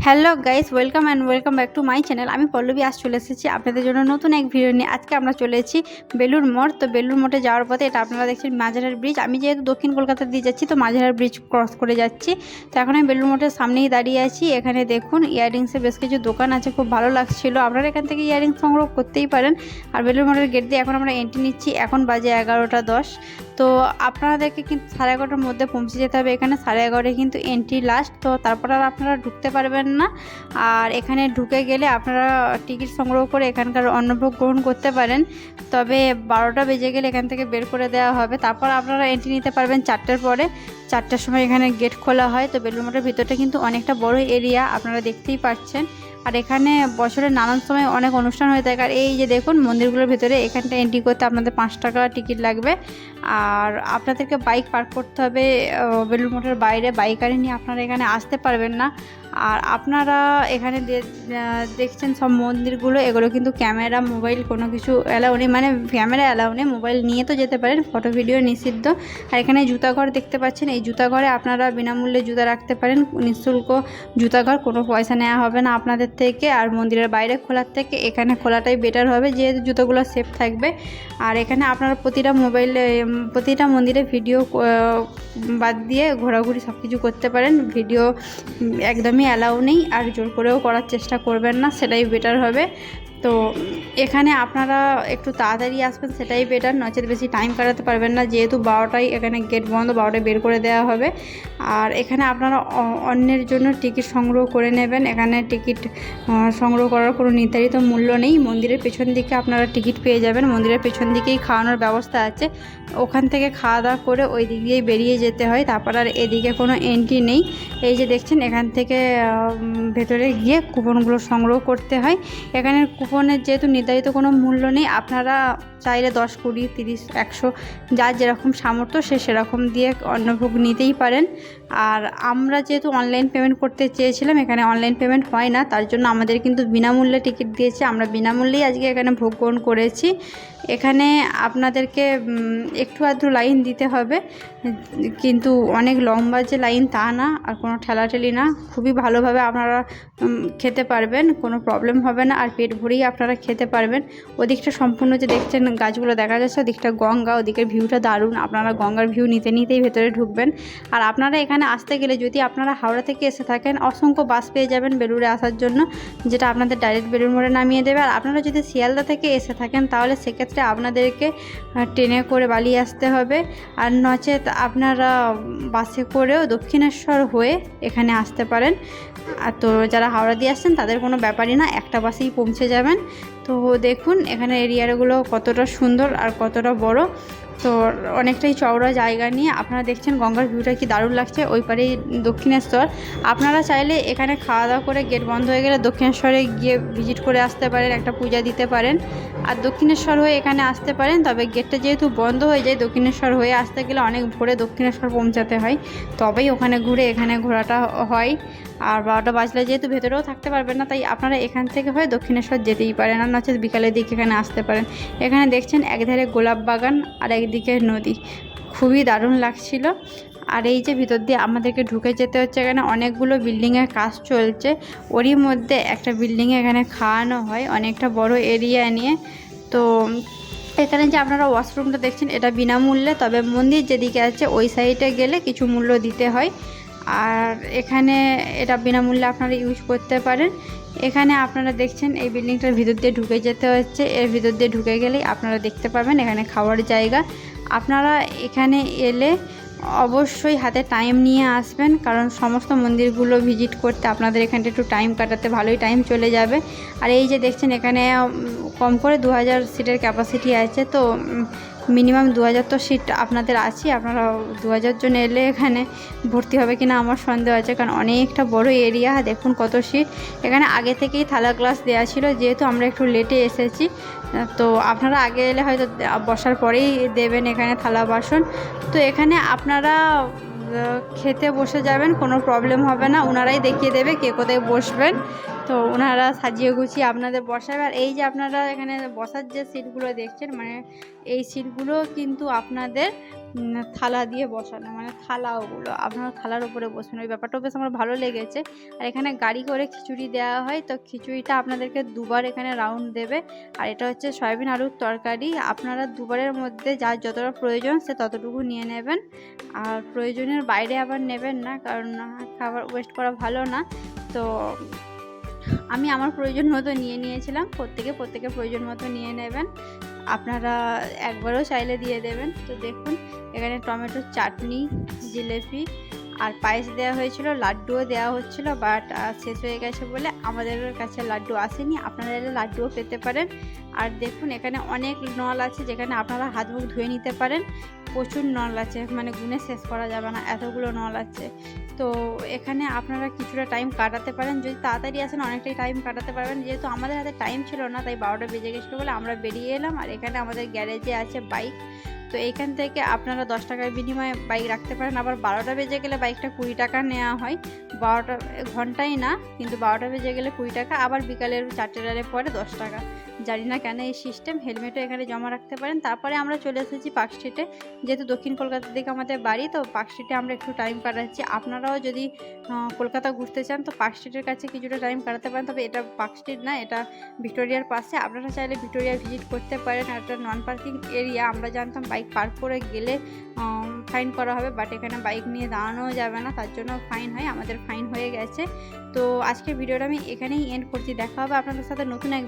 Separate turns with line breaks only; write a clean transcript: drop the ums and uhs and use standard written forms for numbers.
Hello guys, welcome and welcome back to my channel. আমি পল্লবী আজ চলে এসেছি আপনাদের জন্য নতুন এক ভিডিও নিয়ে। আজকে আমরা চলে এসেছি বেলুর মঠ। তো বেলুর মঠে যাওয়ার পথে এটা আপনারা দেখছেন মাঝেরহাট ব্রিজ। আমি যেহেতু দক্ষিণ কলকাতা দিয়ে যাচ্ছি তো মাঝেরহাট ব্রিজ ক্রস করে যাচ্ছি। তো এখন আমি বেলুর মঠের সামনেই দাঁড়িয়ে আছি। এখানে দেখুন ইয়াররিংসের বেশ কিছু দোকান আছে, খুব ভালো লাগছিল। আপনারা এখান থেকে ইয়াররিংস সংগ্রহ করতেই পারেন। আর বেলুর মঠের গেট দিয়ে এখন আমরা এন্ট্রি নিচ্ছি। এখন বাজে 11টা 10। তো আপনাদেরকে কিন্তু 11:30টার মধ্যে পৌঁছে যেতে হবে এখানে। 11:30টায় কিন্তু এন্ট্রি লাস্ট। তো তারপর আর আপনারা ঢুকতে পারবেন না। আর এখানে ঢুকে গেলে আপনারা টিকিট সংগ্রহ করে এখানকার অন্নভোগ গ্রহণ করতে পারেন। তবে 12টা বেজে গেলে এখান থেকে বের করে দেওয়া হবে। তারপর আপনারা এন্ট্রি নিতে পারবেন 4টার পরে। 4টার সময় এখানে গেট খোলা হয়। তো বেলুড় মঠের ভিতরটা কিন্তু অনেকটা বড় এরিয়া, আপনারা দেখতেই পাচ্ছেন। আর এখানে বছরের নানান সময় অনেক অনুষ্ঠান হয়ে থাকে। আর এই যে দেখুন মন্দিরগুলোর ভিতরে এখানটা এন্ট্রি করতে আপনাদের 5 টাকা টিকিট লাগবে। আর আপনাদেরকে বাইক পার্ক করতে হবে বেলুড় মঠের বাইরে। বাইকারে নিয়ে আপনারা এখানে আসতে পারবেন না। আর আপনারা এখানে দেখছেন সব মন্দিরগুলো, এগুলো কিন্তু ক্যামেরা মোবাইল কোনো কিছু অ্যালাউ নেই, মানে ক্যামেরা অ্যালাউ নেই। মোবাইল নিয়ে তো যেতে পারেন, ফটো ভিডিও নিষিদ্ধ। আর এখানে জুতাঘর দেখতে পাচ্ছেন, এই জুতাঘরে আপনারা বিনামূল্যে জুতা রাখতে পারেন। নিঃশুল্ক জুতাঘর, কোনো পয়সা নেওয়া হবে না আপনাদের থেকে। আর মন্দিরের বাইরে খোলার থেকে এখানে খোলাটাই বেটার হবে, যেহেতু জুতোগুলো সেফ থাকবে। আর এখানে আপনারা প্রতিটা মন্দিরে ভিডিও বাদ দিয়ে ঘোরাঘুরি সব কিছু করতে পারেন। ভিডিও একদমই অ্যালাউ নেই, আর জোর করেও করার চেষ্টা করবেন না, সেটাই বেটার হবে। তো এখানে আপনারা একটু তাড়াতাড়ি আসবেন, সেটাই বেটার। নচেত বেশি টাইম কাটাতে পারবেন না, যেহেতু 12টায় এখানে গেট বন্ধ, 12টায় বের করে দেওয়া হবে। আর এখানে আপনারা অন্যের জন্য টিকিট সংগ্রহ করে নেবেন। এখানে টিকিট সংগ্রহ করার কোনো নির্ধারিত মূল্য নেই। মন্দিরের পেছন দিকে আপনারা টিকিট পেয়ে যাবেন। মন্দিরের পেছন দিকেই খাওয়ানোর ব্যবস্থা আছে। ওখান থেকে খাওয়া দাওয়া করে ওই দিক দিয়েই বেরিয়ে যেতে হয়। তারপর আর এদিকে কোনো এন্ট্রি নেই। এই যে দেখছেন এখান থেকে ভেতরে গিয়ে কুপনগুলো সংগ্রহ করতে হয়। এখানে কুপনের যেহেতু নির্ধারিত কোনো মূল্য নেই, আপনারা চাইলে 10, 20, 30, 100 যার যেরকম সামর্থ্য সে সেরকম দিয়ে অন্নভোগ নিতেই পারেন। আর আমরা যেহেতু অনলাইন পেমেন্ট করতে চেয়েছিলাম, এখানে অনলাইন পেমেন্ট হয় না, তার জন্য আমাদের কিন্তু বিনামূল্যে টিকিট দিয়েছে। আমরা বিনামূল্যেই আজকে এখানে ভোগ গ্রহণ করেছি। এখানে আপনাদেরকে একটু আধটু লাইন দিতে হবে, কিন্তু অনেক লম্বা যে লাইন তা না, আর কোনো ঠেলাঠেলি না। খুবই ভালোভাবে আপনারা খেতে পারবেন, কোনো প্রবলেম হবে না। আর পেট ভরেই আপনারা খেতে পারবেন। ওদিকটা সম্পূর্ণ যে দেখছেন গাছগুলো দেখা যাচ্ছে, ওদিকটা গঙ্গা, ওদিকের ভিউটা দারুণ। আপনারা গঙ্গার ভিউ নিতে নিতেই ভেতরে ঢুকবেন। আর আপনারা এখানে আসতে গেলে যদি আপনারা হাওড়া থেকে এসে থাকেন, অসংখ্য বাস পেয়ে যাবেন বেলুড়ে আসার জন্য, যেটা আপনাদের ডাইরেক্ট বেলুড় মোড়ে নামিয়ে দেবে। আর আপনারা যদি শিয়ালদা থেকে এসে থাকেন তাহলে সেক্ষেত্রে আপনাদেরকে ট্রেনে করে বালি আসতে হবে। আর নচেত আপনারা বাসে করেও দক্ষিণেশ্বর হয়ে এখানে আসতে পারেন। আর তো যারা হাওড়া দিয়ে আসছেন তাদের কোনো ব্যাপারই না, একটা বাসেই পৌঁছে যাবেন। তো দেখুন এখানে এরিয়াগুলো কতটা সুন্দর আর কতটা বড়। তো অনেকটাই চওড়া জায়গা নিয়ে আপনারা দেখছেন গঙ্গার ভিউটা কি দারুণ লাগছে। ওই পারেই দক্ষিণেশ্বর। আপনারা চাইলে এখানে খাওয়া দাওয়া করে গেট বন্ধ হয়ে গেলে দক্ষিণেশ্বরে গিয়ে ভিজিট করে আসতে পারেন, একটা পূজা দিতে পারেন। আর দক্ষিণেশ্বর হয়ে এখানে আসতে পারেন, তবে গেটটা যেহেতু বন্ধ হয়ে যায়, দক্ষিণেশ্বর হয়ে আসতে গেলে অনেক ভোরে দক্ষিণেশ্বর পৌঁছাতে হয়, তবেই ওখানে ঘুরে এখানে ঘোরাটা হয়। আর 12টা বাজলে যেহেতু ভেতরেও থাকতে পারবেন না, তাই আপনারা এখান থেকে হয়ে দক্ষিণেশ্বর যেতেই পারেন, আর নচেত বিকালের দিকে এখানে আসতে পারেন। এখানে দেখছেন একধারে গোলাপ বাগান আর একদিকে নদী, খুবই দারুণ লাগছিল। আর এই যে ভিতর দিয়ে আমাদেরকে ঢুকে যেতে হচ্ছে, এখানে অনেকগুলো বিল্ডিংয়ের কাজ চলছে। ওরই মধ্যে একটা বিল্ডিংয়ে এখানে খাওয়ানো হয়, অনেকটা বড় এরিয়া নিয়ে। তো এখানে যে আপনারা ওয়াশরুমটা দেখছেন এটা বিনামূল্যে, তবে মন্দির যেদিকে আছে ওই সাইডে গেলে কিছু মূল্য দিতে হয়। আর এখানে এটা বিনামূল্যে আপনারা ইউজ করতে পারেন। এখানে আপনারা দেখছেন এই বিল্ডিংটার ভিতর দিয়ে ঢুকে যেতে হচ্ছে। এর ভিতর দিয়ে ঢুকে গেলেই আপনারা দেখতে পাবেন এখানে খাওয়ার জায়গা। আপনারা এখানে এলে অবশ্যই হাতে টাইম নিয়ে আসবেন, কারণ সমস্ত মন্দিরগুলো ভিজিট করতে আপনাদের এখানটা একটু টাইম কাটাতে ভালোই টাইম চলে যাবে। আর এই যে দেখছেন এখানে কম করে 2000 সিটের ক্যাপাসিটি আছে। তো মিনিমাম 2000 তো সিট আপনাদের আছে। আপনারা 2000 জন এলে এখানে ভর্তি হবে কিনা আমার সন্দেহ আছে, কারণ অনেকটা বড় এরিয়া। দেখুন কত সিট। এখানে আগে থেকেই থালা গ্লাস দেওয়া ছিল, যেহেতু আমরা একটু লেটে এসেছি। তো আপনারা আগে এলে হয়তো বসার পরেই দেবেন এখানে থালা বাসন। তো এখানে আপনারা খেতে বসে যাবেন, কোনো প্রবলেম হবে না। ওনারাই দেখিয়ে দেবে কে কোথায় বসবেন। তো ওনারা সাজিয়ে গুছিয়ে আপনাদের বসাবে। আর এই যে আপনারা এখানে বসার যে সিটগুলো দেখছেন, মানে এই সিটগুলো কিন্তু আপনাদের থালা দিয়ে বসানো, মানে থালা ওগুলো আপনারা থালার উপরে বসবেন, ওই ব্যাপারটাও বেশ আমার ভালো লেগেছে। আর এখানে গাড়ি করে খিচুড়ি দেওয়া হয়, তো খিচুড়িটা আপনাদেরকে দুবার এখানে রাউন্ড দেবে। আর এটা হচ্ছে সয়াবিন আলুর তরকারি, আপনারা দুবারের মধ্যে যার যতটা প্রয়োজন সে ততটুকু নিয়ে নেবেন, আর প্রয়োজনের বাইরে আবার নেবেন না, কারণ খাবার ওয়েস্ট করা ভালো না। তো আমি আমার প্রয়োজন মতো নিয়ে নিয়েছিলাম, প্রত্যেকের প্রয়োজন মতো নিয়ে নেবেন, আপনারা একবারও চাইলে দিয়ে দেবেন। তো দেখুন এখানে টমেটোর চাটনি, জিলেপি আর পায়েস দেওয়া হয়েছিল, লাড্ডুও দেওয়া হচ্ছিল, বাট শেষ হয়ে গেছে বলে আমাদের কাছে লাড্ডু আসেনি, আপনারা এলে লাড্ডুও পেতে পারেন। আর দেখুন এখানে অনেক নল আছে যেখানে আপনারা হাত মুখ ধুয়ে নিতে পারেন, প্রচুর নল আছে, মানে গুনে শেষ করা যাবে না, এতগুলো নল আছে। তো এখানে আপনারা কিছুটা টাইম কাটাতে পারেন, যদি তাড়াতাড়ি আসেন অনেকটাই টাইম কাটাতে পারবেন। যেহেতু আমাদের হাতে টাইম ছিল না, তাই 12টা বেজে গেছিলো বলে আমরা বেরিয়ে এলাম। আর এখানে আমাদের গ্যারেজে আছে বাইক, তো এইখান থেকে আপনারা 10 টাকার বিনিময়ে বাইক রাখতে পারেন। আবার 12টা বেজে গেলে বাইকটা 20 টাকা নেওয়া হয়, 12টা ঘন্টায় না, কিন্তু 12টা বেজে গেলে 20 টাকা, আবার বিকালের 4টের পরে 10 টাকা। জানি না কেন এই সিস্টেম। হেলমেটও এখানে জমা রাখতে পারেন। তারপরে আমরা চলে এসেছি পার্ক স্ট্রিটে, যেহেতু দক্ষিণ কলকাতার দিকে আমাদের বাড়ি, তো পার্ক স্ট্রিটে আমরা একটু টাইম কাটাচ্ছি। আপনারাও যদি কলকাতা ঘুরতে চান তো পার্ক স্ট্রিটের কাছে কিছুটা টাইম কাটাতে পারেন, তবে এটা পার্ক স্ট্রিট না, এটা ভিক্টোরিয়ার পাশে। আপনারা চাইলে ভিক্টোরিয়া ভিজিট করতে পারেন, আর এটা নন পার্কিং এরিয়া। আমরা জানতাম বাইক পার্ক করে গেলে ফাইন করা হবে, বাট এখানে বাইক নিয়ে দাঁড়ানোও যাবে না, তার জন্য ফাইন হয়, আমাদের ফাইন হয়ে গেছে। তো আজকের ভিডিওটা আমি এখানেই এন্ড করছি, দেখা হবে আপনাদের সাথে নতুন এক